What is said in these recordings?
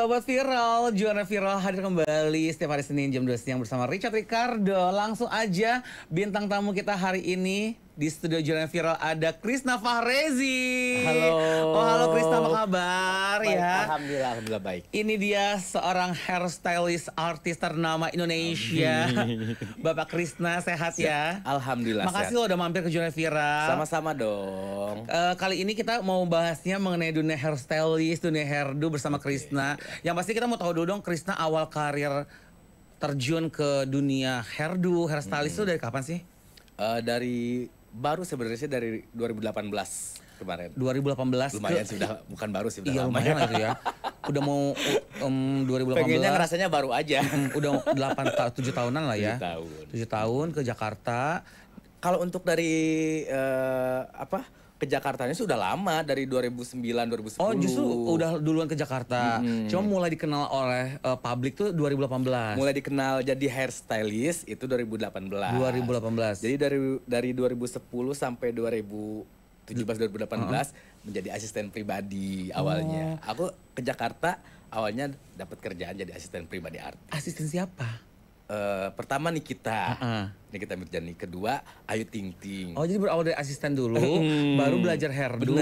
Sobat Viral, Juara Viral hadir kembali setiap hari Senin jam 2 siang bersama Richard Ricardo. Langsung aja bintang tamu kita hari ini di studio Juara Viral ada Krisna Fahrezi. Halo. Oh halo Krisna, apa kabar? Baik, Ya. Alhamdulillah baik. Ini dia seorang hairstylist artis ternama Indonesia. Bapak Krisna, sehat ya? Alhamdulillah Makasih sehat. lo udah mampir ke Juara Viral. Sama-sama dong. Kali ini kita mau bahasnya mengenai dunia hairstylist, dunia hairdo bersama Krisna. Yang pasti kita mau tahu dulu dong, Krisna awal karir terjun ke dunia hairdo, hairstylist itu dari kapan sih? Baru sebenarnya dari 2018 kemarin. 2018 Lumayan sih, udah bukan baru sih, udah Iya lama lumayan lah itu ya. Udah mau 2018. Pengennya ngerasanya baru aja. Udah 7 tahunan lah ya. 7 tahun. 7 tahun ke Jakarta. Kalau untuk dari ke Jakartanya sudah lama, dari 2009 2010. Oh justru udah duluan ke Jakarta. Cuma mulai dikenal oleh publik tuh 2018. Mulai dikenal jadi hairstylist itu 2018. 2018. Jadi dari 2010 sampai 2017 2018 menjadi asisten pribadi awalnya. Aku ke Jakarta awalnya dapat kerjaan jadi asisten pribadi artis. Asisten siapa? Pertama Nikita Mirzani, kedua Ayu Ting Ting. Oh jadi berawal dari asisten dulu, baru belajar hairdo,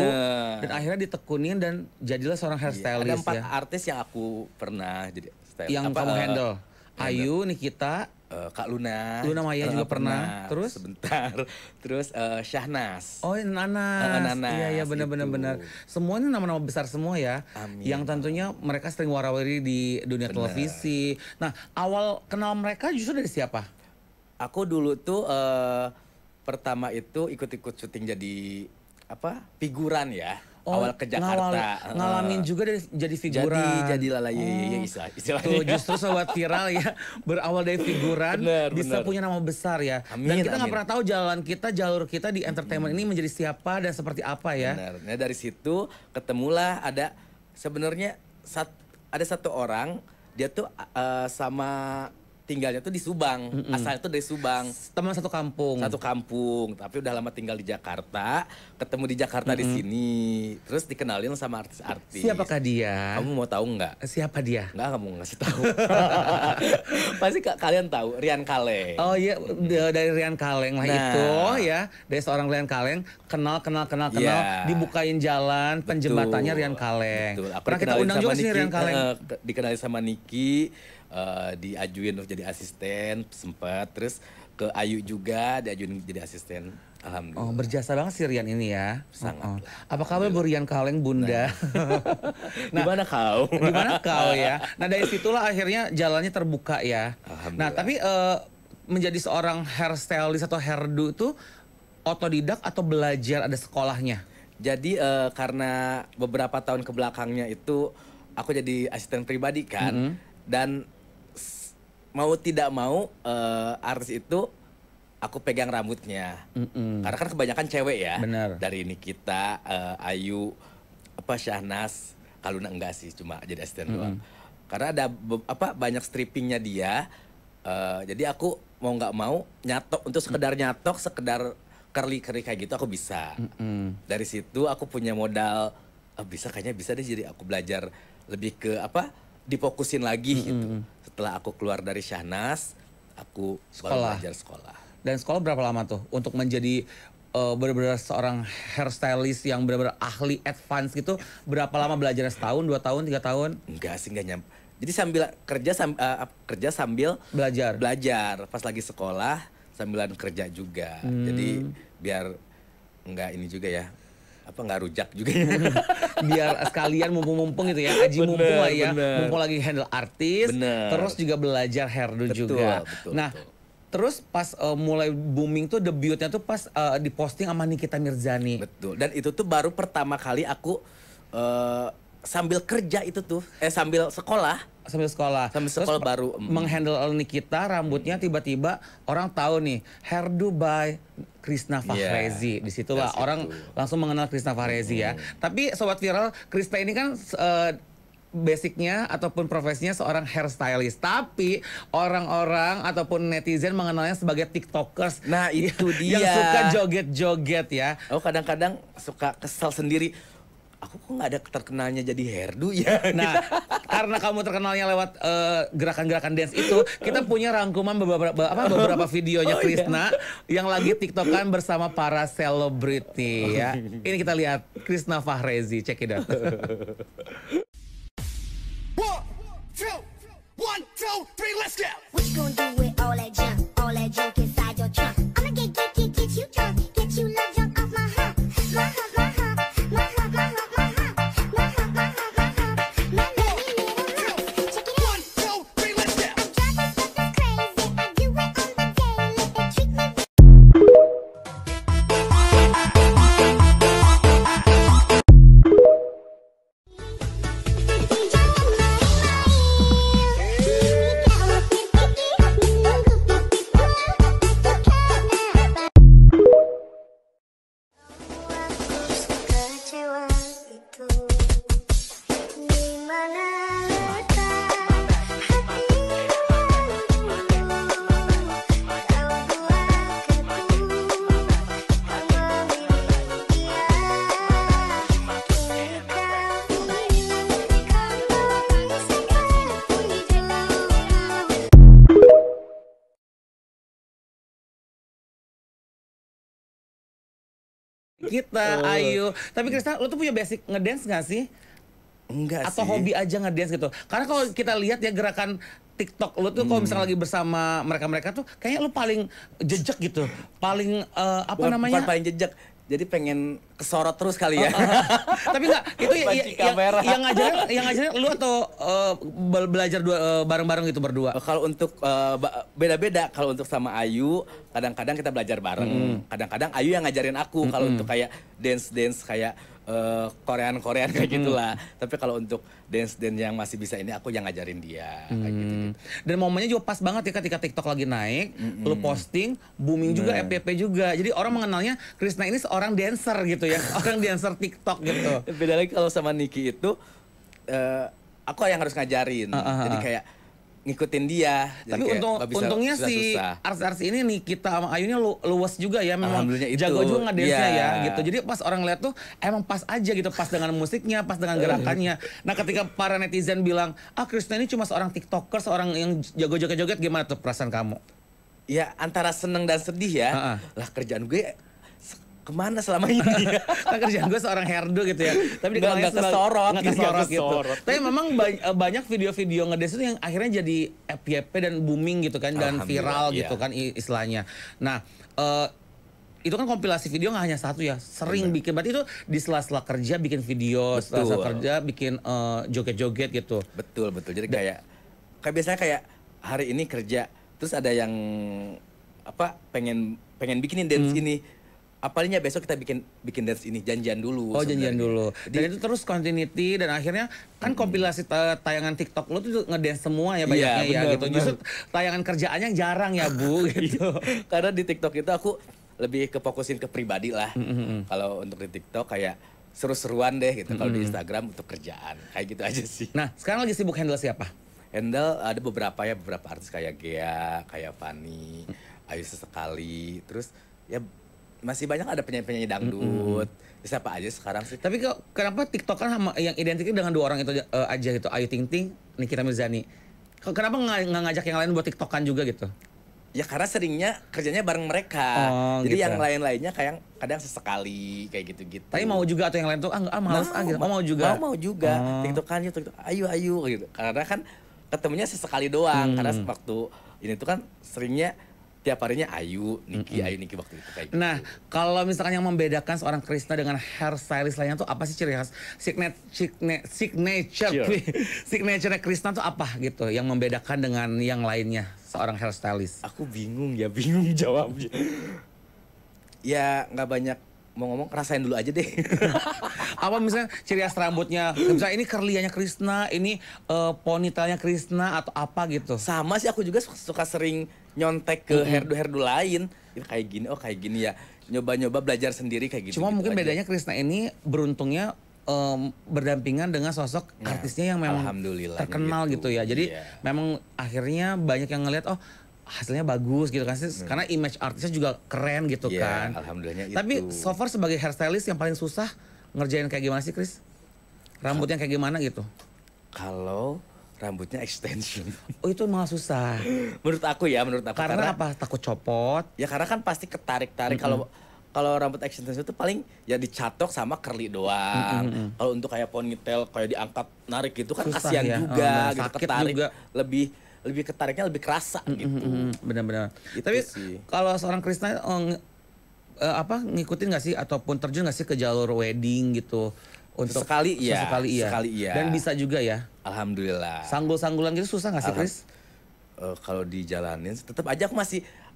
dan akhirnya ditekunin dan jadilah seorang hairstylist. Ada 4 ya. artis yang aku pernah jadi stylist. Yang kamu handle? Ayu, Nikita, Kak Luna Maya juga pernah. Terus? Sebentar. Terus Syahnas. Oh Nanas. Nanas, Iya benar-benar. Semuanya nama-nama besar semua ya. Amin. Yang tentunya mereka sering warawiri di dunia televisi. Nah awal kenal mereka justru dari siapa? Aku dulu tuh pertama itu ikut-ikut syuting jadi figuran ya. Awal ke Jakarta. Ngalamin juga jadi figuran. Jadi lalaye istilahnya. Tuh, justru Sobat Viral ya, berawal dari figuran bisa punya nama besar ya. Dan kita nggak pernah tahu jalur kita di entertainment ini menjadi siapa dan seperti apa ya. Benar. Nah dari situ ketemulah sebenarnya ada satu orang, dia tuh sama tinggalnya tuh di Subang, asalnya tuh dari Subang. Teman satu kampung. Tapi udah lama tinggal di Jakarta, ketemu di Jakarta di sini, terus dikenalin sama artis-artis. Siapakah dia? Kamu mau tahu nggak? Siapa dia? Nggak, kamu ngasih tahu. Pasti kalian tahu, Rian Kaleng. Oh iya, dari Rian Kaleng lah itu ya, dari seorang Rian Kaleng kenal, dibukain jalan, penjembatannya Rian Kaleng. Betul. Pernah kita undang juga sih Rian Kaleng. Dikenalin sama Niki. Diajuin untuk jadi asisten sempat, terus ke Ayu juga diajuin jadi asisten. Alhamdulillah. Oh berjasa banget sih Rian ini ya. Sangat. Apa kabar Bu Rian Kaleng Bunda? Gimana kau? Gimana kau ya? Nah dari situlah akhirnya jalannya terbuka ya. Nah tapi menjadi seorang hairstylist atau hairdo itu otodidak atau belajar ada sekolahnya? Jadi karena beberapa tahun kebelakangnya itu aku jadi asisten pribadi kan, dan mau tidak mau artis itu aku pegang rambutnya. Karena kan kebanyakan cewek ya. Bener. Dari Nikita, Ayu, Syahnas, Kak Luna enggak sih, cuma jadi asisten doang. Karena ada banyak strippingnya dia. Jadi aku mau nggak mau nyatok, untuk sekedar nyatok, sekedar curly kayak gitu aku bisa. Dari situ aku punya modal, kayaknya bisa deh, jadi aku belajar lebih ke difokusin lagi gitu. Setelah aku keluar dari Syahnas, aku baru belajar sekolah. Dan sekolah berapa lama tuh untuk menjadi benar-benar seorang hairstylist yang benar-benar ahli advance gitu? Berapa lama belajarnya? Setahun, 2 tahun, 3 tahun? Enggak sih, enggak nyampe. Jadi sambil kerja sambil belajar. Pas lagi sekolah sambilan kerja juga. Jadi biar enggak ini juga ya. Nggak rujak juga ya. Biar sekalian mumpung-mumpung gitu ya, mumpung lah ya, mumpung lagi handle artis, terus juga belajar hairdo juga. Nah, terus pas mulai booming tuh debutnya tuh pas diposting sama Nikita Mirzani. Betul, dan itu tuh baru pertama kali aku sambil kerja itu tuh, sambil sekolah. Terus baru menghandle Nikita, rambutnya tiba-tiba orang tahu nih hairdo by Krisna Fahrezi. Disitulah orang langsung mengenal Krisna Fahrezi ya. Tapi Sobat Viral, Krisna ini kan basicnya ataupun profesinya seorang hairstylist. Tapi orang-orang ataupun netizen mengenalnya sebagai tiktokers. Nah itu dia. Yang suka joget-joget ya. Oh kadang-kadang suka kesel sendiri. aku kok nggak ada terkenalnya jadi hairdo ya. Nah, karena kamu terkenalnya lewat gerakan-gerakan dance itu, kita punya rangkuman beberapa videonya Krisna yang lagi TikTokan bersama para selebriti ya. Ini kita lihat Krisna Fahrezi, check it out. One, two, three, let's go. What you gonna do with all that junk inside your trunk? I'ma get you drunk, get you love drunk off my hump, my hump, my hump, my hump, my hump, my hump, my hump, my hump, my hump, my lovely little hump. Check it out. 1, 2, 3, let's go. I'm driving fucking crazy. I do it on the daily. They treat me. Kita, Ayu. Tapi Krisna, lu tuh punya basic ngedance gak sih? Enggak Atau sih. hobi aja ngedance gitu? Karena kalau kita lihat ya gerakan TikTok lu tuh kalau misalnya lagi bersama mereka-mereka tuh kayaknya lu paling jejak gitu. Paling Bukan namanya? paling jejak. Jadi pengen kesorot terus kali ya. Tapi enggak, itu Panci kamera. yang ngajarin lu atau belajar bareng-bareng gitu berdua? Kalau untuk beda-beda. Kalau untuk sama Ayu, kadang-kadang kita belajar bareng. Kadang-kadang Ayu yang ngajarin aku. Kalau untuk kayak dance kayak Korean kayak gitulah. Tapi kalau untuk dance yang masih bisa ini, aku yang ngajarin dia kayak gitu. Dan momennya juga pas banget ya ketika TikTok lagi naik, lu posting, booming juga, FYP juga. Jadi orang mengenalnya Krisna ini seorang dancer gitu ya, orang dancer TikTok gitu. Beda lagi kalau sama Niki itu, aku yang harus ngajarin. Jadi kayak ngikutin dia. Jadi Tapi kayak nggak bisa untungnya si susah-susah. artis-artis ini nih kita sama Ayunya luwes juga ya, memang Alhamdulillah itu. jago juga ngedance-nya Iya. ya gitu. Jadi pas orang lihat tuh emang pas aja gitu, pas dengan musiknya, pas dengan gerakannya. Nah ketika para netizen bilang, Krisna ini cuma seorang TikToker, seorang yang jago joget-joget, gimana tuh perasaan kamu? Ya antara seneng dan sedih ya. Lah kerjaan gue kemana selama ini? Kan kerjaan gue seorang hairdo gitu ya. Tapi Nggak kesorot, nggak nggak kesorot gitu. kesorot. Tapi memang banyak video-video ngedance itu yang akhirnya jadi FYP dan booming gitu kan, dan viral Alhamdulillah, gitu iya. kan istilahnya. Nah, itu kan kompilasi video nggak hanya satu ya, sering bikin. Berarti itu di sela-sela kerja bikin video, sela-sela Betul. kerja bikin joget-joget gitu. Betul. Jadi kayak biasanya kayak hari ini kerja, terus ada yang pengen bikinin dance ini. Apalnya besok kita bikin dance ini, janjian dulu. Oh, janjian sebenarnya. dulu. Jadi, Dan itu terus continuity, dan akhirnya kan kompilasi tayangan TikTok lo tuh ngedance semua ya banyaknya ya benar, gitu. benar. Justru tayangan kerjaannya jarang ya Bu gitu. karena di TikTok itu aku lebih kefokusin ke pribadi lah. Kalau untuk di TikTok kayak seru-seruan deh gitu. Kalau di Instagram untuk kerjaan, kayak gitu aja sih. Nah, sekarang lagi sibuk handle siapa? Handle ada beberapa artis kayak Gea, kayak Fanny, Ayu Sesekali, terus ya masih banyak ada penyanyi-penyanyi dangdut. Siapa aja sekarang sih? Tapi kenapa TikTok kan yang identiknya dengan dua orang itu aja gitu, Ayu Ting Ting, Nikita Mirzani. Kenapa nggak ngajak yang lain buat TikTokan juga gitu? Ya karena seringnya kerjanya bareng mereka. Oh, Jadi gitu. yang lain-lainnya kayak kadang sesekali kayak gitu-gitu. Tapi mau juga atau yang lain tuh males gitu. Mau juga. Mau juga. Oh. TikTokan yuk, ayu gitu. Karena kan ketemunya sesekali doang. Karena waktu ini tuh kan seringnya tiap harinya Ayu Niki waktu itu kayak gitu. Nah, kalau misalkan yang membedakan seorang Krisna dengan hairstylist lainnya tuh apa sih ciri khas signature Krisna tuh apa gitu yang membedakan dengan yang lainnya seorang hairstylist? Aku bingung jawabnya. Ya nggak banyak mau ngomong, rasain dulu aja deh. Apa misalnya ciri khas rambutnya? Misalnya ini curly-nya Krisna, ini ponytailnya Krisna atau apa gitu? Sama sih, aku juga suka sering nyontek ke hairdo lain. Ya, kayak gini ya. Nyoba-nyoba belajar sendiri kayak gitu. Cuma mungkin bedanya Krisna ini beruntungnya berdampingan dengan sosok artisnya yang memang alhamdulillahnya terkenal gitu ya. Jadi Iya. memang akhirnya banyak yang ngelihat hasilnya bagus gitu kan. Karena image artisnya juga keren gitu Iya, kan. alhamdulillahnya Tapi itu. so far sebagai hairstylist yang paling susah ngerjain kayak gimana sih, Kris? Rambutnya kayak gimana gitu? Kalau rambutnya extension. Oh itu malah susah. Menurut aku. Karena apa? Takut copot. Ya karena kan pasti ketarik-tarik. Kalau rambut extension itu paling ya dicatok sama curly doang. Kalau untuk kayak ponytail kayak diangkat narik gitu kan Susah kasihan ya. juga gitu, Sakit ketarik juga. lebih ketariknya lebih kerasa gitu. Benar-benar. Itu Tapi sih. kalau seorang Krisna ngikutin nggak sih ataupun terjun nggak sih ke jalur wedding gitu? Untuk Sesekali iya. Sekali iya. Dan bisa juga ya. Alhamdulillah. Sanggul-sanggulan gitu susah nggak sih, Kris? Kalau dijalanin tetap aja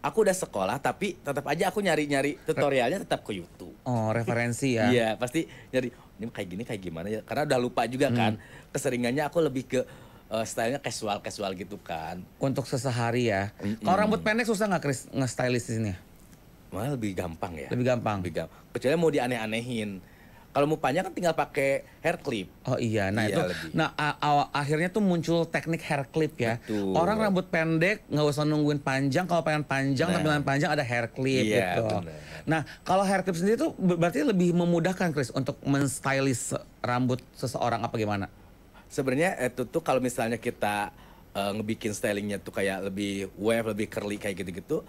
aku udah sekolah tapi tetap aja aku nyari-nyari tutorialnya tetap ke YouTube. Oh, referensi ya. Iya, pasti nyari ini kayak gini kayak gimana ya. Karena udah lupa juga kan. Keseringannya aku lebih ke stylenya casual gitu kan. Untuk sesehari ya. Kalau rambut pendek susah nggak, Kris, nge-stylistinnya? Malah lebih gampang ya. Lebih gampang. Kecuali mau dianeh-anehin. Kalau mau panjang kan tinggal pakai hair clip. Oh iya, nah Iya, itu. lebih. Nah akhirnya tuh muncul teknik hair clip ya. Betul. Orang rambut pendek nggak usah nungguin panjang, kalau pengen panjang tampilan panjang ada hair clip Iya, gitu. bener. Nah kalau hair clip sendiri tuh berarti lebih memudahkan, Chris, untuk menstylish rambut seseorang apa gimana? Sebenarnya itu tuh kalau misalnya kita ngebikin stylingnya tuh kayak lebih wave, lebih curly kayak gitu-gitu,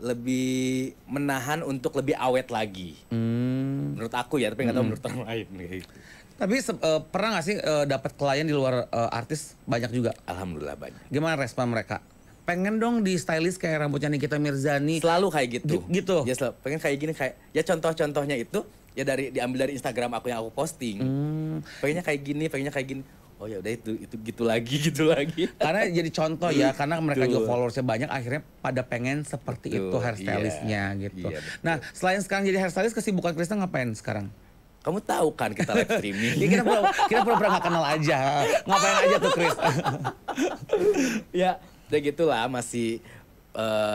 lebih menahan untuk lebih awet lagi. Menurut aku ya, tapi nggak tahu menurut orang lain gitu. Tapi pernah nggak sih dapat klien di luar artis banyak juga? Alhamdulillah banyak. Gimana respon mereka? Pengen dong di stylish kayak rambutnya Nikita Mirzani. Selalu kayak gitu. Gitu? Ya selalu. Pengen kayak gini kayak ya contoh-contohnya itu ya diambil dari Instagram aku yang aku posting. Pengennya kayak gini. Oh ya udah itu gitu lagi. Karena jadi contoh ya, karena mereka Betul. juga followersnya banyak, akhirnya pada pengen seperti Betul, itu hairstylistnya gitu. iya, betul. Nah selain sekarang jadi hairstylist, kesibukan Krisna ngapain sekarang? Kamu tahu kan kita live streaming. Ya kita pura-pura nggak kenal aja. Ngapain aja tuh, Kris? Ya, udah gitulah masih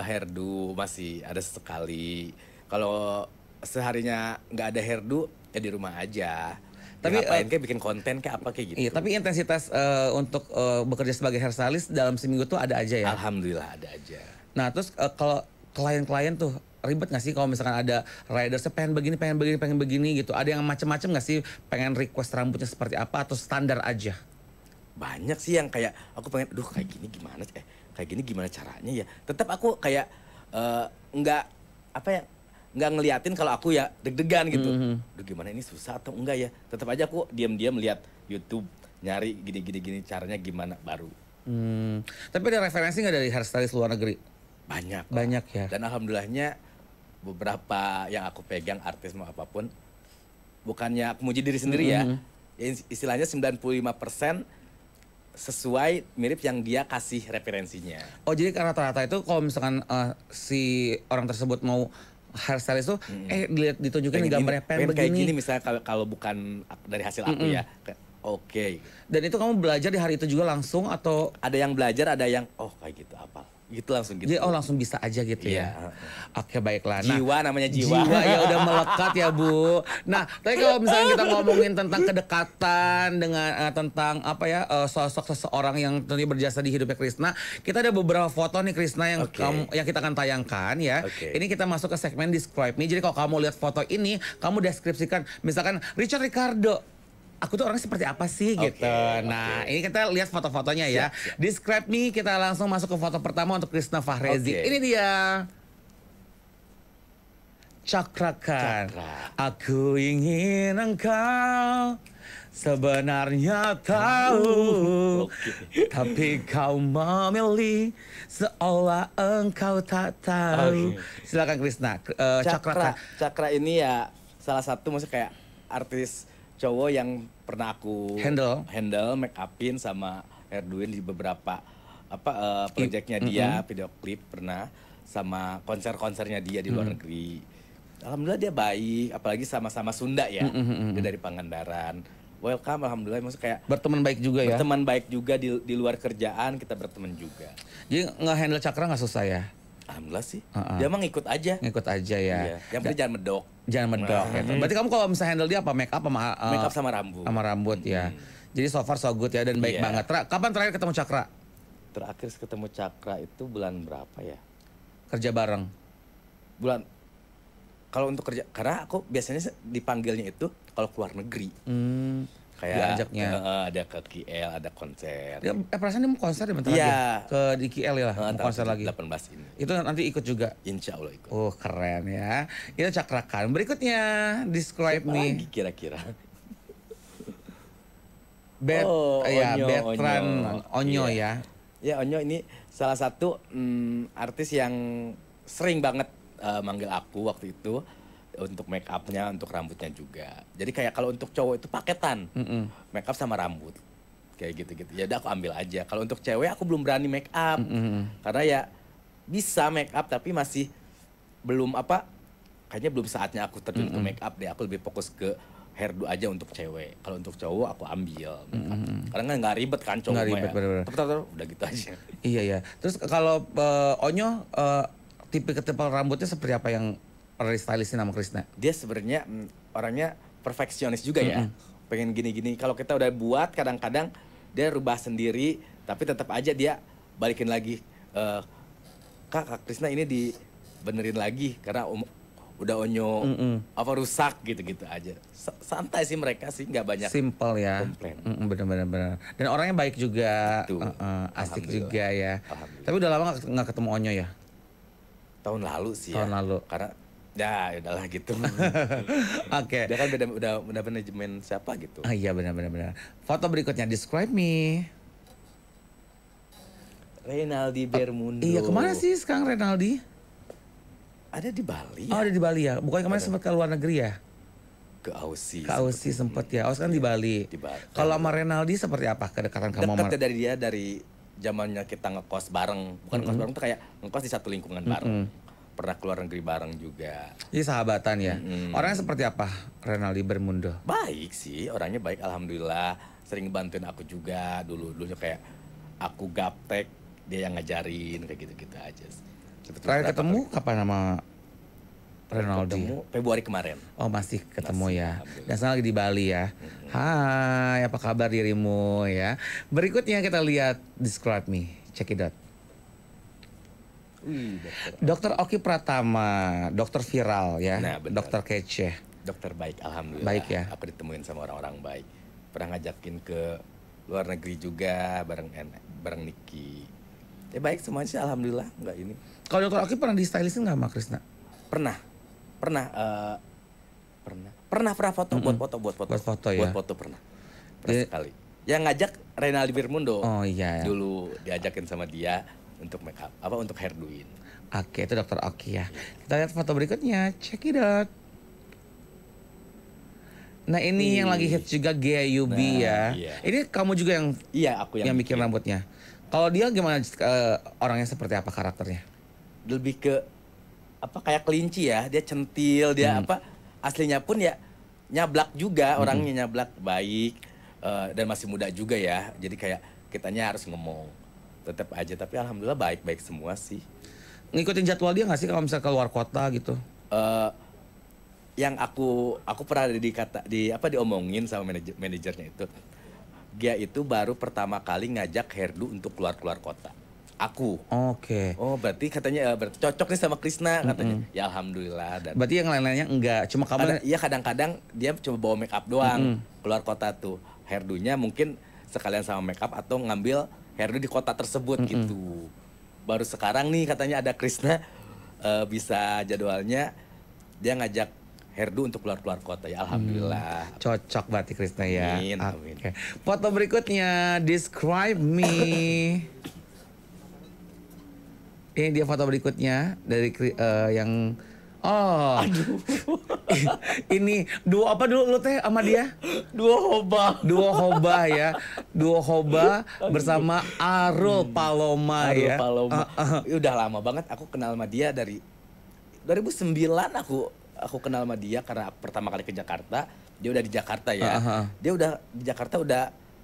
hairdo masih ada sekali. Kalau seharinya nggak ada hairdo ya di rumah aja. Tapi, Ngapain kayak bikin konten kayak apa kayak gitu. Iya, tapi intensitas untuk bekerja sebagai hairstylist dalam seminggu tuh ada aja ya? Alhamdulillah ada aja. Nah terus kalau klien-klien tuh ribet nggak sih kalau misalkan ada ridersnya pengen begini gitu? Ada yang macam-macam nggak sih, pengen request rambutnya seperti apa atau standar aja? Banyak sih yang kayak aku pengen, kayak gini gimana caranya ya. Tetap aku kayak nggak nggak ngeliatin kalau aku ya deg-degan gitu. Duh gimana ini susah atau enggak ya. Tetap aja aku diam-diam lihat YouTube, nyari gini caranya gimana baru. Tapi ada referensi nggak dari hairstylist luar negeri? Banyak. Banyak ya. Dan alhamdulillahnya beberapa yang aku pegang artis mau apapun, bukannya aku muji diri sendiri ya. Istilahnya 95% sesuai mirip yang dia kasih referensinya. Oh jadi karena rata-rata itu kalau misalkan si orang tersebut mau hairstylist tuh dilihat ditunjukin gambarnya pengen kayak begini. gini misalnya kalau bukan dari hasil aku ya. Oke. Dan itu kamu belajar di hari itu juga langsung atau Ada yang belajar, ada yang gitu apa. Gitu langsung gitu. jadi langsung bisa aja gitu ya? Iya. Oke baiklah. Nah, Jiwa namanya jiwa. ya udah melekat ya Bu. Nah, tapi kalau misalnya kita ngomongin tentang kedekatan dengan tentang sosok seseorang yang tentunya berjasa di hidupnya Krisna, kita ada beberapa foto nih Krisna yang yang kita akan tayangkan ya. Ini kita masuk ke segmen describe nih. Jadi kalau kamu lihat foto ini, kamu deskripsikan misalkan Richard Ricardo. Aku tuh orangnya seperti apa sih gitu. Nah, ini kita lihat foto-fotonya ya. Siap. Describe nih, kita langsung masuk ke foto pertama untuk Krisna Fahrezi. Ini dia. Cakrakan. Aku ingin engkau sebenarnya tahu, tapi kau memilih seolah engkau tak tahu. Silakan Krisna. Cakrakan. Cakra ini ya salah satu maksudnya kayak artis cowok yang pernah aku handle make upin sama hairdoin di beberapa projectnya dia, video klip pernah, sama konsernya dia di luar negeri. Alhamdulillah dia baik, apalagi sama-sama Sunda ya. Dia dari Pangandaran. Welcome, alhamdulillah, maksudnya kayak berteman baik juga ya. Berteman baik juga di luar kerjaan, kita berteman juga. Jadi nge-handle Cakra nggak susah ya? Alhamdulillah sih. Dia emang ngikut aja. Ngikut aja ya. Iya. Yang penting jangan medok. Jangan medok gitu. Berarti kamu kalau misalnya handle dia apa? Make up sama Make up sama rambut. Sama rambut ya. Jadi so far so good ya dan baik banget. Kapan terakhir ketemu Cakra? Terakhir ketemu Cakra itu bulan berapa ya? Kerja bareng. Kalau untuk kerja, karena aku biasanya dipanggilnya itu kalau keluar negeri. diajaknya. Ada ke KL, ada konser. Dia perasaan dia mau konser ya bentar Iya. lagi. Ke di KL ya, mau konser lagi. 18 ini. Itu nanti ikut juga. Insya Allah ikut. Oh keren ya. Itu cakrakan. Berikutnya describe Siapa me. lagi kira-kira? Ya Onyo, Bertrand Onyo Iya. ya. Ya Onyo ini salah satu artis yang sering banget manggil aku waktu itu untuk make upnya, untuk rambutnya juga. Jadi kayak kalau untuk cowok itu paketan, make up sama rambut, kayak gitu-gitu. Ya udah aku ambil aja. Kalau untuk cewek aku belum berani make up, karena ya bisa make up tapi masih belum kayaknya belum saatnya aku terjun ke make up deh. Aku lebih fokus ke hairdo aja untuk cewek. Kalau untuk cowok aku ambil make up. Karena nggak ribet kan cowok. Nggak ribet, ya. bener-bener. Udah gitu aja. Iya ya. Terus kalau Onyo tipe rambutnya seperti apa yang pernah stylistin sama Krisna? Dia sebenarnya orangnya perfeksionis juga ya. Pengen gini-gini. Kalau kita udah buat kadang-kadang dia rubah sendiri, tapi tetap aja dia balikin lagi. Kak Krisna ini dibenerin lagi karena udah Onyo rusak gitu-gitu aja. Santai sih mereka sih, nggak banyak. Simple ya. komplain. Bener-bener. Dan orangnya baik juga, Betul. asik Alhamdulillah. juga ya. Alhamdulillah. Tapi udah lama nggak ketemu Onyo ya? Tahun lalu sih Tahun ya. lalu. Karena ya udahlah gitu. Oke. Dia kan udah manajemen siapa gitu. Ah iya benar. Foto berikutnya describe me. Reynaldi Bermundo. Iya kemana sih sekarang Renaldi? Ada di Bali. Oh ada di Bali ya. Bukan kemarin sempat ke luar negeri ya? Ke Aussie. Ke Aussie sempet ya. Aus kan di Bali. Di Bali. Kalau sama Renaldi seperti apa kedekatan kamu sama? Dekat dari dia dari zamannya kita ngekos bareng. Bukan ngekos bareng tuh kayak ngekos di satu lingkungan bareng. Pernah keluar negeri bareng juga. Jadi sahabatan ya. Orangnya seperti apa Renaldi Bermundo? Baik sih, orangnya baik alhamdulillah. Sering bantuin aku juga dulunya kayak aku gaptek, dia yang ngajarin kayak gitu-gitu aja. Terakhir ketemu kapan sama Renaldi? Ketemu Februari kemarin. Oh masih ketemu Masih, ya. alhamdulillah. Dan sekarang lagi di Bali ya. Hai, apa kabar dirimu ya? Berikutnya kita lihat describe me. Check it out. Wih, dokter. Dokter Oki Pratama, dokter viral ya. Nah, benar. Dokter kece. Dokter baik alhamdulillah. Baik ya. Aku ditemuin sama orang-orang baik. Pernah ngajakin ke luar negeri juga bareng Niki. Ya baik semuanya sih alhamdulillah, enggak ini. Kalau dokter Oki pernah di stylistin nggak sama Krisna? Pernah foto buat foto. Buat foto ya? Buat foto pernah Dia- sekali. Yang ngajak Reynaldi Bermundo. Oh iya. Dulu diajakin sama dia untuk make up, untuk hairdoin. Oke, itu dokter Oki ya. Kita lihat foto berikutnya. Check it out. Nah ini yang lagi hits juga Gea Yubi ya. iya. Ini kamu juga yang Iya, aku yang bikin rambutnya. Kalau dia gimana orangnya seperti apa karakternya? Lebih ke kayak kelinci ya, dia centil, dia aslinya pun ya nyablak juga, orangnya nyablak baik dan masih muda juga ya. Jadi kayak kitanya harus ngomong tetap aja, tapi alhamdulillah baik-baik semua sih. Ngikutin jadwal dia nggak sih kalau misalnya keluar kota gitu? Yang aku pernah diomongin sama manajernya itu, dia itu baru pertama kali ngajak hairdo untuk keluar kota. Aku. Oke. Oh berarti katanya berarti cocok nih sama Krisna katanya. Ya alhamdulillah. Dan Berarti yang lain-lainnya enggak, cuma kamu iya kadang-kadang dia cuma bawa make up doang keluar kota tuh. Hairdo-nya mungkin sekalian sama make up atau ngambil hairdo di kota tersebut gitu. Baru sekarang nih katanya ada Krisna bisa jadwalnya dia ngajak hairdo untuk keluar kota ya alhamdulillah. cocok berarti Krisna ya. Amin. Oke. Foto berikutnya, describe me. Ini dia foto berikutnya dari yang ini duo apa dulu lu teh sama dia? Dua hoba. Duo hoba ya. Duo hoba bersama Arul Paloma ya. Paloma. Udah lama banget aku kenal sama dia dari 2009 aku kenal sama dia karena pertama kali ke Jakarta. Dia udah di Jakarta ya. Dia udah di Jakarta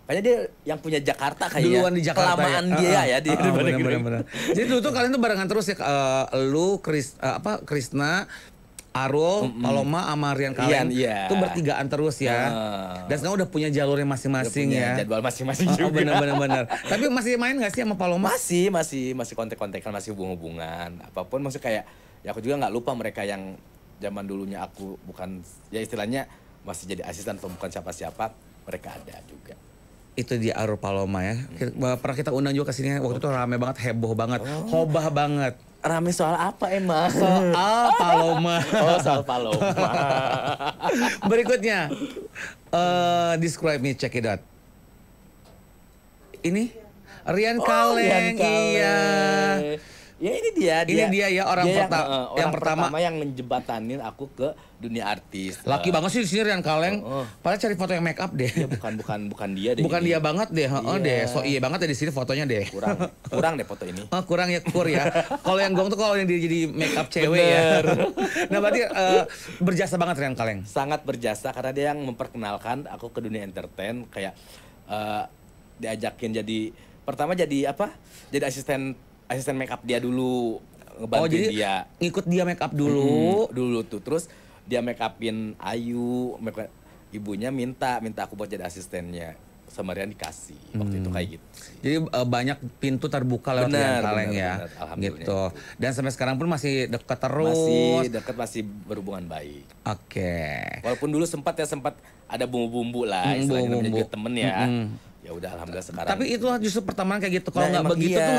kayaknya dia yang punya Jakarta kayaknya. Duluan di Jakarta kelamaan dia ya di bener. Jadi dulu tuh kalian tuh barengan terus ya, lu Krisna, Arul, Paloma, sama Rian Kalen. Iya. Itu bertigaan terus ya. Dan sekarang udah punya jalurnya masing-masing punya ya. jadwal masing-masing juga. Bener. Tapi masih main gak sih sama Paloma? Masih kontek-kontekan, masih hubung-hubungan. Apapun maksudnya kayak ya aku juga nggak lupa mereka yang zaman dulunya aku bukan ya istilahnya masih jadi asisten atau bukan siapa-siapa. mereka ada juga. Itu di Aurora Paloma ya. Pernah kita undang juga ke sini waktu itu rame banget, heboh banget, hobah banget. Rame soal apa emang? Soal Paloma. Oh, soal Paloma. Berikutnya, describe me, check it out. Ini Rian Kaleng, iya. Ya ini dia. Ini dia ya orang yang pertama yang menjembatanin aku ke dunia artis. Laki banget sih di sini Rian Kaleng. Padahal cari foto yang make up deh. Ya, bukan dia deh. Bukan ini. dia banget deh, Iya. deh. So iya banget ya di sini fotonya deh. Kurang deh foto ini. Kurang ya kur ya. Kalau yang gong tuh kalau yang dia jadi make up cewek ya. Nah berarti berjasa banget Rian Kaleng. Sangat berjasa karena dia yang memperkenalkan aku ke dunia entertain, kayak diajakin jadi pertama jadi apa? Jadi asisten make up dia dulu, ngebantuin jadi dia. Ngikut dia make up dulu. Dulu tuh terus dia make upin Ayu, ibunya minta aku buat jadi asistennya. Sama Rian dikasih waktu itu kayak gitu. Jadi banyak pintu terbuka lewat Rian Kaleng ya. Bener, alhamdulillah gitu. Dan sampai sekarang pun masih dekat terus. Masih dekat, masih berhubungan baik. Oke. Walaupun dulu sempat ada bumbu-bumbu lah, istilahnya namanya juga temen ya. Ya udah alhamdulillah sekarang. Tapi itu justru pertemanan kayak gitu. Kalau Nah, nggak emang begitu iya, tuh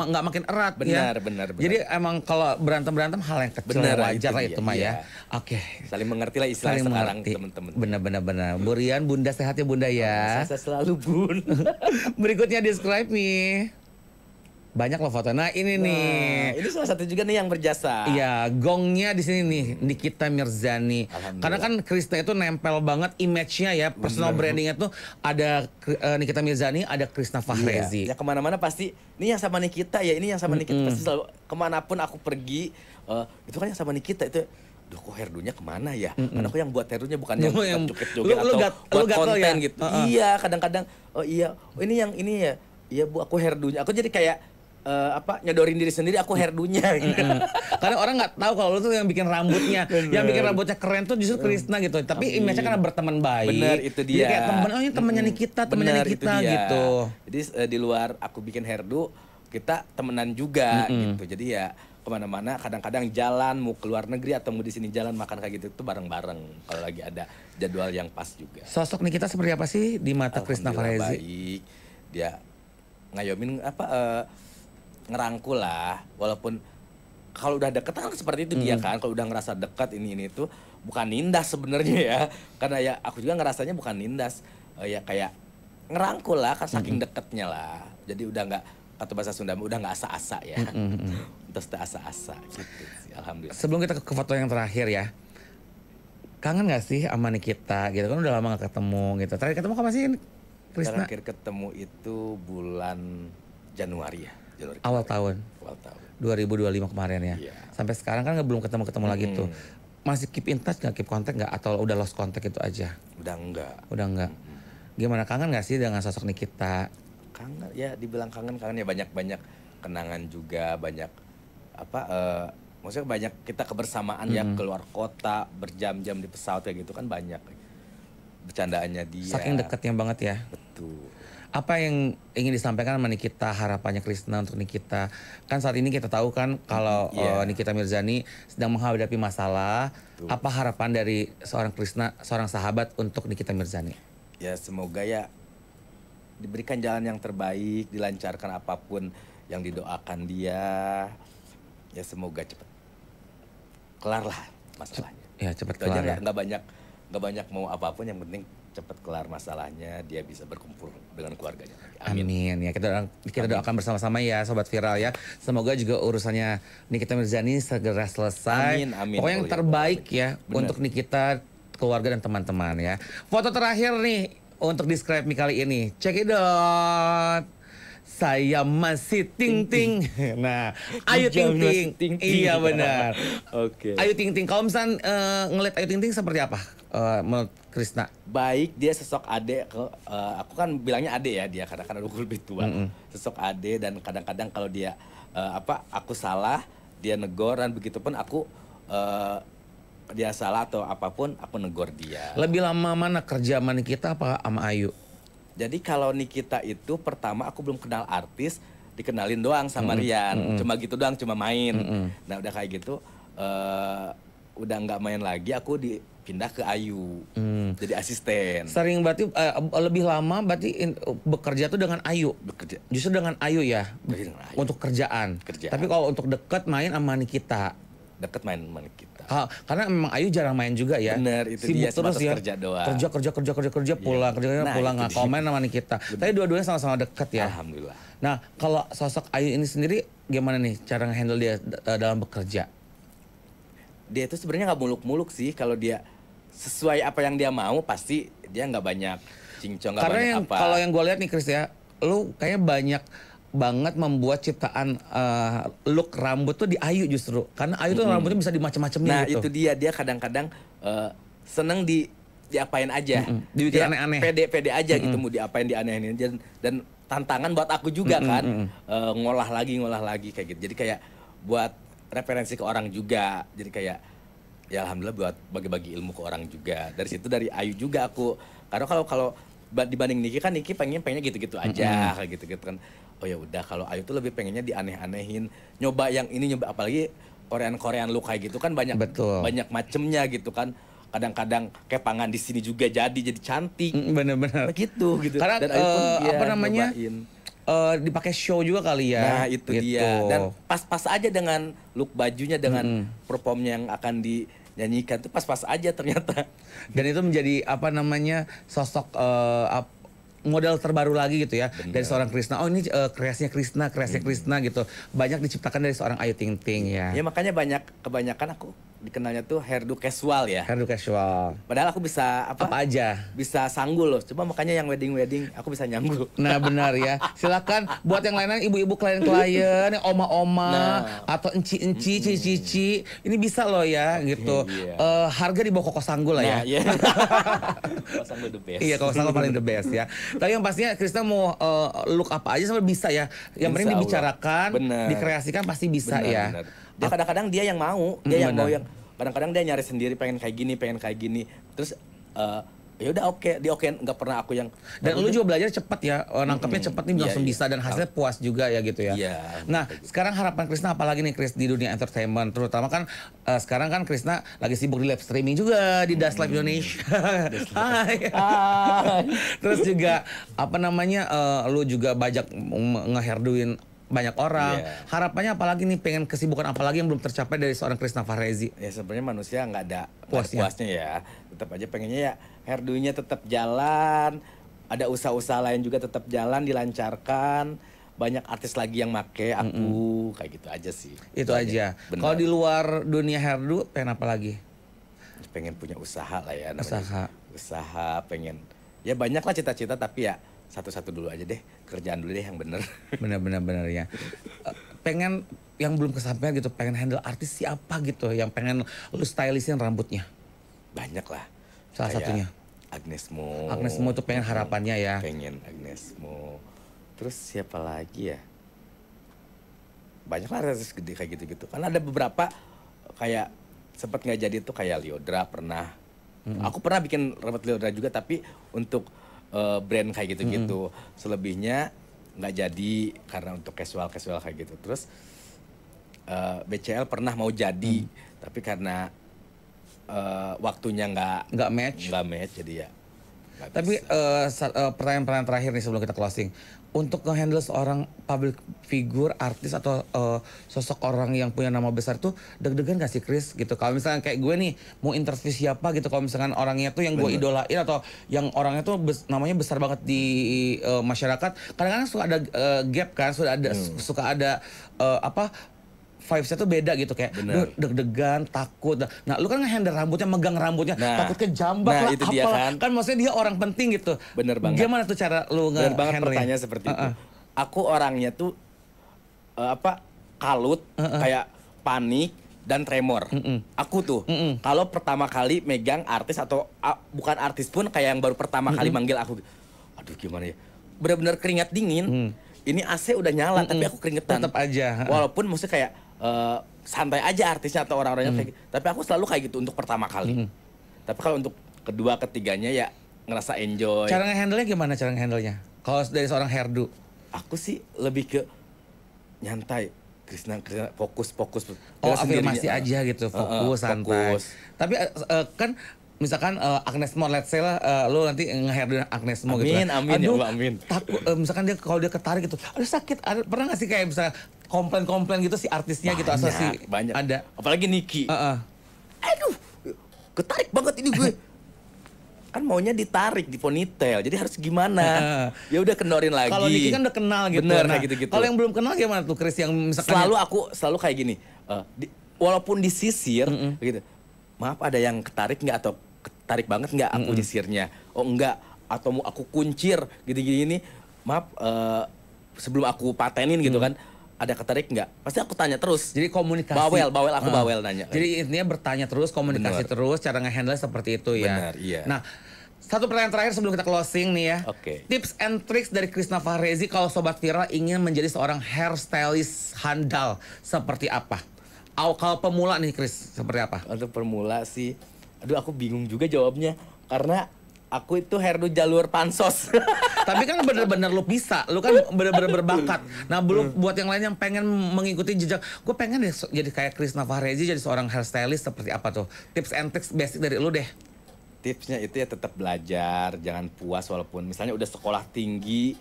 nggak makin erat ya. Benar. Jadi emang kalau berantem hal yang kecil Benar, wajar lah itu itu dia, mah iya. ya. Oke. Saling mengerti lah istilahnya Saling sekarang mengerti. teman-teman. Benar. Bu Rian, Bunda sehat ya Bunda ya. Saya selalu bun. Berikutnya describe me. Banyak loh foto. Nah ini nih. Ini salah satu juga nih yang berjasa. Iya, gongnya di sini nih, Nikita Mirzani. Karena kan Krisna itu nempel banget image-nya ya, personal branding-nya tuh ada Nikita Mirzani, ada Krisna Fahrezi. Ya kemana-mana pasti, ini yang sama Nikita ya, ini yang sama Nikita. Pasti selalu, kemanapun aku pergi, itu kan yang sama Nikita itu. Duh kok hairdo-nya kemana ya? Karena aku yang buat hairdo-nya bukan yang joget-joget atau buat konten gitu. Iya, kadang-kadang, oh ini ya, iya bu aku hairdo-nya. Aku jadi kayak, nyodorin diri sendiri aku hairdo-nya gitu. Karena orang nggak tahu kalau lu tuh yang bikin rambutnya, yang bikin rambutnya keren tuh justru Krisna gitu. Tapi image-nya karena berteman baik. Bener, itu Jadi dia. kayak temen, ini temennya Nikita gitu. Jadi di luar aku bikin hairdo, kita temenan juga gitu. Jadi ya kemana-mana, kadang-kadang jalan mau ke luar negeri atau mau di sini jalan makan kayak gitu tuh bareng-bareng kalau lagi ada jadwal yang pas juga. Sosok Nikita seperti apa sih di mata Krisna Alhamdulillah Fahrezi? baik. Dia ngayomin ngerangkul lah, walaupun kalau udah deket kan seperti itu dia kan, kalau udah ngerasa dekat ini tuh bukan nindas sebenarnya ya, karena ya aku juga ngerasanya bukan nindas, ya kayak ngerangkul lah kan saking deketnya lah, jadi udah nggak, kata bahasa Sunda udah nggak asa-asa ya, terus tak asa-asa gitu sih, alhamdulillah. Sebelum kita ke foto yang terakhir ya, kangen nggak sih sama Nikita gitu kan, udah lama nggak ketemu gitu. Terakhir ketemu kapan sih Krisna? Terakhir ketemu itu bulan Januari ya. Awal tahun 2025 kemarin ya. Iya. Sampai sekarang kan belum ketemu lagi tuh. Masih keep in touch nggak, keep kontak nggak, atau udah lost contact itu aja? Udah enggak. Gimana, kangen nggak sih dengan sosok Nikita? Kangen ya, dibilang kangen ya, banyak kenangan juga, banyak maksudnya banyak kita kebersamaan ya, keluar kota berjam-jam di pesawat kayak gitu kan, banyak bercandaannya dia. Saking dekatnya banget ya. Betul. Apa yang ingin disampaikan sama Nikita, harapannya Krisna untuk Nikita? Kan saat ini kita tahu kan kalau Nikita Mirzani sedang menghadapi masalah. Betul. Apa harapan dari seorang Krisna, seorang sahabat untuk Nikita Mirzani? Ya semoga ya diberikan jalan yang terbaik, dilancarkan apapun yang didoakan dia. Ya semoga cepat kelar lah masalahnya. Ya cepat Itu kelar aja, ya. nggak banyak mau apapun, yang penting cepat kelar masalahnya, dia bisa berkumpul dengan keluarganya. Amin ya, kita doakan bersama-sama ya Sobat Viral ya. Semoga juga urusannya Nikita Mirzani segera selesai. Amin. Pokoknya yang terbaik ya untuk Nikita, keluarga dan teman-teman ya. Foto terakhir nih untuk describe me kali ini. Check it out. Saya masih ting-ting. Nah, Ayu Ting-ting. Iya benar. Oke. Ayu Ting-ting. Kalau misalnya ngeliat Ayu Ting-ting seperti apa menurut Krisna? Baik, dia sosok ade aku kan bilangnya ade ya dia, karena kan aku lebih tua. Sosok ade, dan kadang-kadang kalau dia aku salah, dia negor, dan begitupun aku dia salah atau apapun aku negor dia. Lebih lama mana kerja sama Nikita apa sama Ayu? Jadi kalau Nikita itu pertama aku belum kenal artis, dikenalin doang sama Rian, cuma gitu doang, cuma main. Nah udah kayak gitu, udah nggak main lagi, aku pindah ke Ayu. Jadi asisten. Sering berarti lebih lama berarti bekerja tuh dengan Ayu. Bekerja. Justru dengan Ayu ya. Dengan Ayu. Untuk kerjaan. Tapi kalau untuk dekat main sama Nikita. Deket main sama kita. Karena memang Ayu jarang main juga ya. Bener, itu sibuk dia terus ya. kerja doang. Kerja pulang, Nah, pulang nggak komen sama Nikita. Tapi dua-duanya sama-sama dekat ya. Alhamdulillah. Nah, kalau sosok Ayu ini sendiri gimana nih cara nge-handle dia dalam bekerja? Dia itu sebenarnya nggak muluk-muluk sih, kalau dia sesuai apa yang dia mau pasti dia nggak banyak cincong, nggak Karena banyak yang apa. kalau yang gue lihat nih Chris ya, lu kayaknya banyak banget membuat ciptaan look rambut tuh di Ayu justru. Karena Ayu tuh rambutnya bisa dimacem-macemin Nah gitu. itu dia kadang-kadang seneng diapain aja. Dibikin Dia aneh-aneh. Pede-pede aja gitu, mau diapain dianeh-anehin. Dan tantangan buat aku juga kan, ngolah lagi kayak gitu. Jadi kayak buat referensi ke orang juga. Jadi kayak ya alhamdulillah buat bagi-bagi ilmu ke orang juga. Dari situ dari Ayu juga aku. Karena kalau dibanding Niki kan, Niki pengennya gitu-gitu aja kayak gitu-gitu kan. Oh ya udah, kalau Ayu tuh lebih pengennya dianeh-anehin, nyoba yang ini, nyoba apalagi Korean look kayak gitu kan banyak macemnya gitu kan. Kadang-kadang kepangan di sini juga jadi cantik. Bener-bener. Gitu. Karena Dan Ayu pun apa namanya? nyobain. Dipakai show juga kali ya. Nah itu gitu. dia. Dan pas-pas aja dengan look bajunya, dengan performnya yang akan dinyanyikan tuh pas-pas aja ternyata. Dan itu menjadi apa namanya sosok model terbaru lagi gitu ya. Bener. Dari seorang Krisna. Oh ini kreasinya Krisna gitu. Banyak diciptakan dari seorang Ayu Ting Ting ya. Ya makanya kebanyakan aku dikenalnya tuh hairdo casual ya. Hairdo casual. Padahal aku bisa apa aja. Bisa sanggul loh. Cuma makanya yang wedding aku bisa nyanggul. Nah benar ya. Silakan buat yang lainnya, ibu-ibu klien-klien, yang oma-oma atau enci-enci, cici-cici, ini bisa loh ya gitu. Iya. Harga di bawah Koko Sanggul lah ya. Iya. Koko Sanggul the best. Iya, Koko Sanggul paling the best ya. Tapi yang pastinya Krisna mau look apa aja sampai bisa ya. Yang penting dibicarakan, dikreasikan pasti bisa ya. Bener. Dia kadang-kadang dia yang mau, kadang-kadang dia nyari sendiri, pengen kayak gini. Terus ya udah oke, dia oke, nggak pernah aku yang. Dan lu juga belajar cepat ya, nangkepnya cepat nih, langsung bisa, dan hasilnya puas juga ya gitu ya. Iya. Nah sekarang harapan Krisna apalagi nih Kris di dunia entertainment, terutama kan sekarang kan Krisna lagi sibuk di live streaming juga di Das Live Indonesia. Hai. Terus juga apa namanya, lu juga banyak ngeherduin banyak orang. Harapannya apalagi nih, pengen kesibukan apalagi yang belum tercapai dari seorang Krisna Fahrezi? Ya sebenarnya manusia nggak ada puasnya ya. Tetap aja pengennya ya hairdo-nya tetap jalan, ada usaha-usaha lain juga tetap jalan, dilancarkan. Banyak artis lagi yang make aku, kayak gitu aja sih. Itu aja. Kalau di luar dunia hairdo pengen apa lagi? Pengen punya usaha lah ya namanya. Usaha pengen. Ya banyak lah cita-cita, tapi ya satu-satu dulu aja deh, kerjaan dulu deh yang bener. Bener ya. Pengen yang belum kesampaian gitu, pengen handle artis siapa gitu yang pengen lu stylishin rambutnya? Banyak lah. Salah satunya Agnes Mo. Agnes Mo tuh pengen harapannya ya. Pengen Agnes Mo. Terus siapa lagi ya? Banyak lah artis gede kayak gitu-gitu. Karena ada beberapa kayak sempat nggak jadi tuh, kayak Lyodra pernah. Aku pernah bikin rambut Lyodra juga, tapi untuk brand kayak gitu-gitu. Selebihnya nggak jadi karena untuk casual kayak gitu. Terus BCL pernah mau jadi, tapi karena waktunya nggak match jadi ya. Tapi pertanyaan terakhir nih sebelum kita closing, untuk nge-handle seorang public figure, artis atau sosok orang yang punya nama besar tuh deg-degan gak sih Kris gitu? Kalau misalnya kayak gue nih mau interview siapa gitu, kalau misalkan orangnya tuh yang gue idolain atau yang orangnya tuh namanya besar banget di masyarakat, kadang-kadang suka ada gap kan, suka ada vibes-nya tuh beda gitu, kayak deg-degan, takut. Nah, lu kan nge-handle rambutnya, megang rambutnya, takut kejambak lah, itu dia kan maksudnya dia orang penting gitu. Bener banget. Gimana tuh cara lu nge-handle? Bener banget pertanyaan seperti itu. Aku orangnya tuh kalut, kayak panik dan tremor. Aku tuh kalau pertama kali megang artis atau bukan artis pun, kayak yang baru pertama kali manggil aku, aduh gimana ya, bener-bener keringat dingin. Ini AC udah nyala tapi aku keringetan. Tetap aja. Walaupun maksudnya kayak santai aja artisnya atau orang-orangnya kayak gitu. Tapi aku selalu kayak gitu untuk pertama kali. Tapi kalau untuk kedua, ketiganya ya ngerasa enjoy. Cara nge-handle-nya gimana cara nge-handle-nya? Kalau dari seorang hairdo? Aku sih lebih ke nyantai. Krisna fokus. Afirmasi aja gitu, fokus, santai. Tapi kan misalkan Agnes Mo, let's say lah, lu nanti nge-hairdo Agnes Mo gitu kan. Amin, ya Allah, amin. Takut, misalkan dia kalau dia ketarik gitu, aduh sakit, pernah gak sih kayak bisa komplain-komplain gitu si artisnya gitu, asal si banyak. ada. Apalagi Niki. Aduh, ketarik banget ini gue. Kan maunya ditarik di ponytail, jadi harus gimana? Ya udah kendorin lagi. Kalau Niki kan udah kenal gitu. Bener, Nah, kayak gitu-gitu. kalau yang belum kenal gimana tuh Chris yang misalkan Selalu kayak gini. Walaupun disisir gitu. Maaf, ada yang ketarik nggak atau ketarik banget nggak aku sisirnya? Oh enggak, atau mau aku kuncir gini-gini. Maaf, sebelum aku patenin gitu kan. Ada ketarik nggak? Pasti aku tanya terus. Jadi komunikasi. Aku bawel nanya. Jadi intinya bertanya terus, komunikasi terus, cara nge-handle seperti itu ya. Benar, iya. Nah, satu pertanyaan terakhir sebelum kita closing nih ya. Oke. Tips and tricks dari Krisna Fahrezi kalau Sobat Viral ingin menjadi seorang hairstylist handal seperti apa? Kalau pemula nih Chris, seperti apa? Untuk pemula sih, aduh aku bingung juga jawabnya. Karena aku itu hairdo jalur pansos. Tapi kan bener-bener lu bisa, lu kan bener-bener berbakat. Nah belum buat yang lain yang pengen mengikuti jejak, gue pengen deh jadi kayak Krisna Fahrezi, jadi seorang hairstylist seperti apa tuh? Tips and tricks basic dari lu deh. Tipsnya itu ya tetap belajar, jangan puas walaupun misalnya udah sekolah tinggi,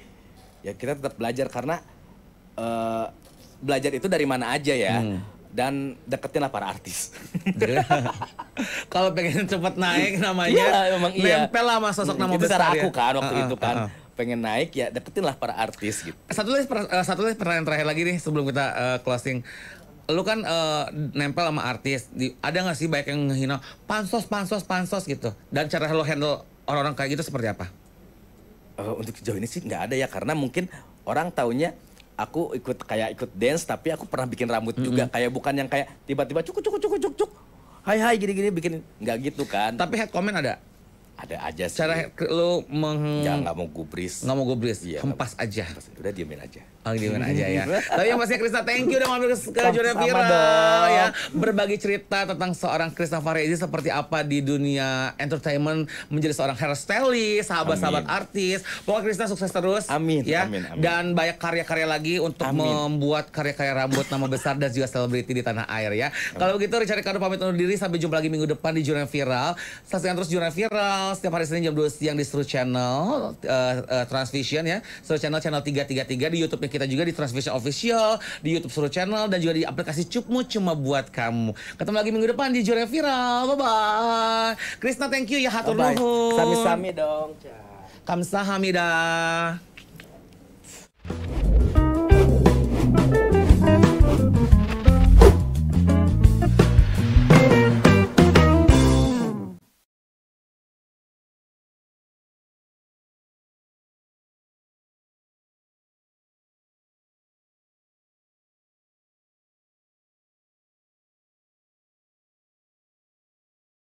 ya kita tetap belajar karena belajar itu dari mana aja ya. Dan deketin lah para artis. Kalau pengen cepet naik namanya, iya, memang iya. nempel lah sama sosok nama itu besar cara ya. aku kan waktu itu kan. Pengen naik ya deketin lah para artis gitu. Satu lagi pertanyaan terakhir lagi nih sebelum kita closing. Lu kan nempel sama artis, ada nggak sih banyak yang ngehina pansos gitu? Dan cara lo handle orang-orang kayak gitu seperti apa? Untuk sejauh ini sih nggak ada ya, karena mungkin orang taunya aku ikut dance, tapi aku pernah bikin rambut juga, kayak bukan yang kayak tiba-tiba cuk hai gini bikin, nggak gitu kan. Tapi head comment ada aja sih. cara lu ya nggak mau gubris, iya, hempas aja, udah diemin aja. Gimana aja ya. Tapi yang pastinya Krisna, thank you udah mampir ke Jurnal Viral ya. Berbagi cerita tentang seorang Krisna Fahrezi seperti apa di dunia entertainment, menjadi seorang hairstylist, sahabat-sahabat artis. Pokoknya Krisna sukses terus. Amin. Ya. Amin. Dan banyak karya-karya lagi untuk membuat karya-karya rambut nama besar dan juga selebriti di tanah air ya. Kalau begitu Richard Ricardo pamit undur diri, sampai jumpa lagi minggu depan di Jurnal Viral. Saksikan terus Jurnal Viral setiap hari Senin jam 2 siang di Seru Channel Transvision ya. Seru Channel 333 di YouTube kita juga di Transvision Official, di YouTube Seru Channel, dan juga di aplikasi Cupmu cuma buat kamu. Ketemu lagi minggu depan di Jurnal Viral. Bye-bye. Krisna, thank you ya, hatur nuhun. Sami-sami dong. Kamsahamnida.